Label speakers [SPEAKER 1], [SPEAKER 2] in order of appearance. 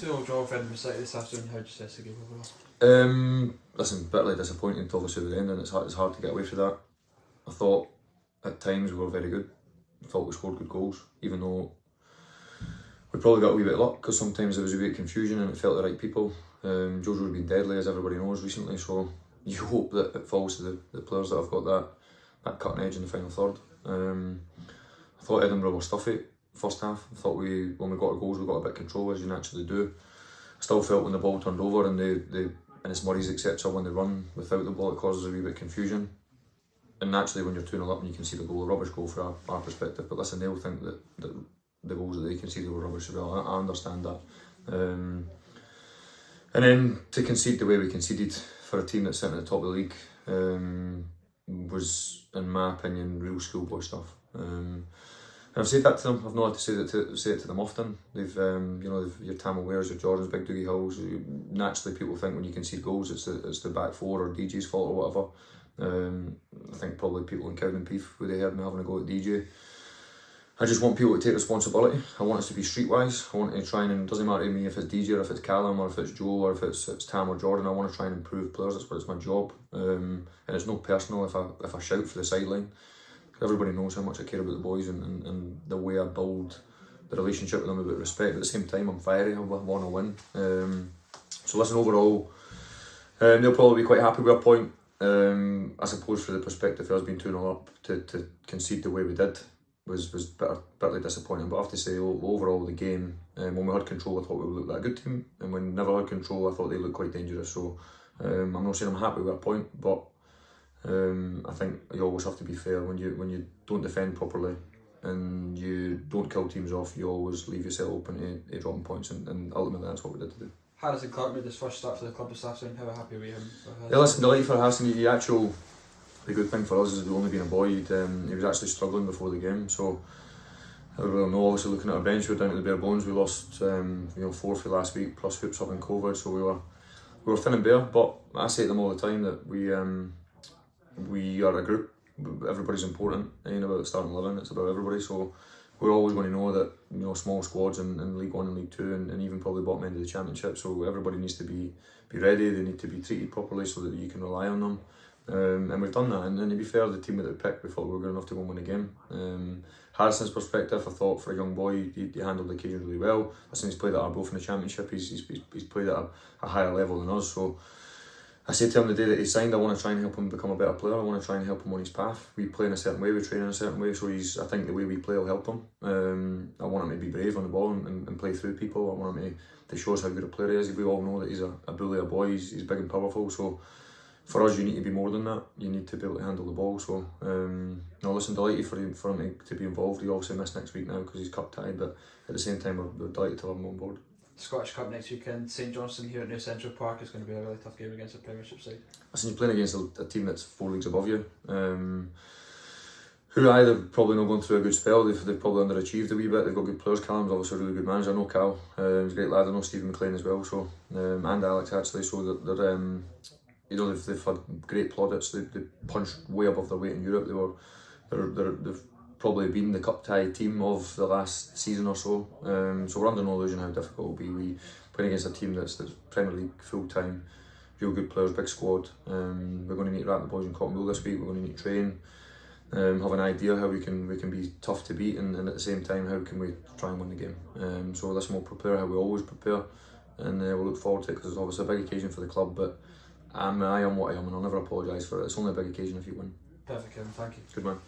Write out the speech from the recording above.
[SPEAKER 1] 2-0 draw for Edinburgh City this afternoon. How did you assess the game overall?
[SPEAKER 2] Listen, bitterly disappointing to obviously the end, and it's hard to get away from that. I thought at times we were very good. I thought we scored good goals, even though we probably got a wee bit of luck because sometimes there was a bit of confusion and it felt the right people. Jojo's been deadly, as everybody knows, recently, so you hope that it falls to the players that have got that cutting edge in the final third. I thought Edinburgh were stuffy first half. I thought when we got our goals, we got a bit of control, as you naturally do. I still felt when the ball turned over and and it's Murray's etc. when they run without the ball, it causes a wee bit of confusion. And naturally, when you're 2-0 up and you can see the goal, a rubbish goal for our perspective. But listen, they'll think that the goals that they conceded were rubbish as well. I understand that. And then to concede the way we conceded for a team that's sitting at the top of the league was, in my opinion, real schoolboy stuff. And I've said that to them. I've not had to say it to them often. They've, your Tam Wares, your Jordans, Big Dougie Hills. Naturally, people think when you concede goals, it's the back four or DJ's fault or whatever. I think probably people in Cowden Peace would have heard me having a go at DJ. I just want people to take responsibility. I want us to be streetwise. I want to try and, it doesn't matter to me if it's DJ or if it's Callum or if it's Joe or if it's Tam or Jordan. I want to try and improve players. That's what it's my job. And it's no personal if I shout for the sideline. Everybody knows how much I care about the boys and the way I build the relationship with them about respect. But at the same time, I'm fiery. I want to win. So listen, overall, they'll probably be quite happy with a point. I suppose for the perspective of us being 2-0 up, to concede the way we did was bitterly disappointing. But I have to say, overall, the game, when we had control, I thought we looked like a good team. And when we never had control, I thought they looked quite dangerous. So I'm not saying I'm happy with a point, but I think you always have to be fair. When you don't defend properly and you don't kill teams off, you always leave yourself open to dropping points, and ultimately that's what we did today.
[SPEAKER 1] Harrison Clark made his first start for the club this afternoon. How happy were you?
[SPEAKER 2] Yeah, listen, delighted for Harrison. The good thing for us is we've only been a boy. He was actually struggling before the game, so everyone know. Obviously, looking at our bench, we're down to the bare bones. We lost 4 for last week, plus hoops up in COVID, so we were thin and bare. But I say to them all the time that we are a group. Everybody's important. It ain't about the starting 11, it's about everybody. So we're always going to know that small squads in League 1 and League 2 and even probably bottom end of the Championship. So everybody needs to be ready. They need to be treated properly so that you can rely on them. And we've done that. And to be fair, the team that we picked, we thought we were good enough to go and win the game. Harrison's perspective, I thought for a young boy, he handled the occasion really well. Listen, he's played at Arbroath in the Championship. He's played at a higher level than us. So I said to him the day that he signed, I want to try and help him become a better player. I want to try and help him on his path. We play in a certain way, we train in a certain way, so I think the way we play will help him. I want him to be brave on the ball and play through people. I want him to show us how good a player he is. We all know that he's a bully, a boy, he's big and powerful, so for us you need to be more than that. You need to be able to handle the ball. So listen, delighted for him to be involved. He obviously missed next week now because he's cup tied, but at the same time we're delighted to have him on board.
[SPEAKER 1] Scottish Cup next weekend, St Johnstone here at New Central Park is going to be a really tough game against a Premiership side.
[SPEAKER 2] Listen, you're playing against a team that's 4 leagues above you, who are either probably not going through a good spell. They've probably underachieved a wee bit. They've got good players. Callum's obviously a really good manager. I know Cal, he's a great lad. I know Stephen McLean as well. So and Alex actually. So they've had great plaudits. They punched way above their weight in Europe. They've probably been the cup tie team of the last season or so. So we're under no illusion how difficult it will be. We playing against a team that's Premier League full time, real good players, big squad. We're going to need to wrap the boys in cotton wool this week. We're going to need to train, have an idea how we can be tough to beat, and at the same time how can we try and win the game. So listen, we'll prepare how we always prepare, and we'll look forward to it because it's obviously a big occasion for the club. But I am what I am, and I'll never apologise for it. It's only a big occasion if you win.
[SPEAKER 1] Perfect, Kevin. Thank you.
[SPEAKER 2] Good man.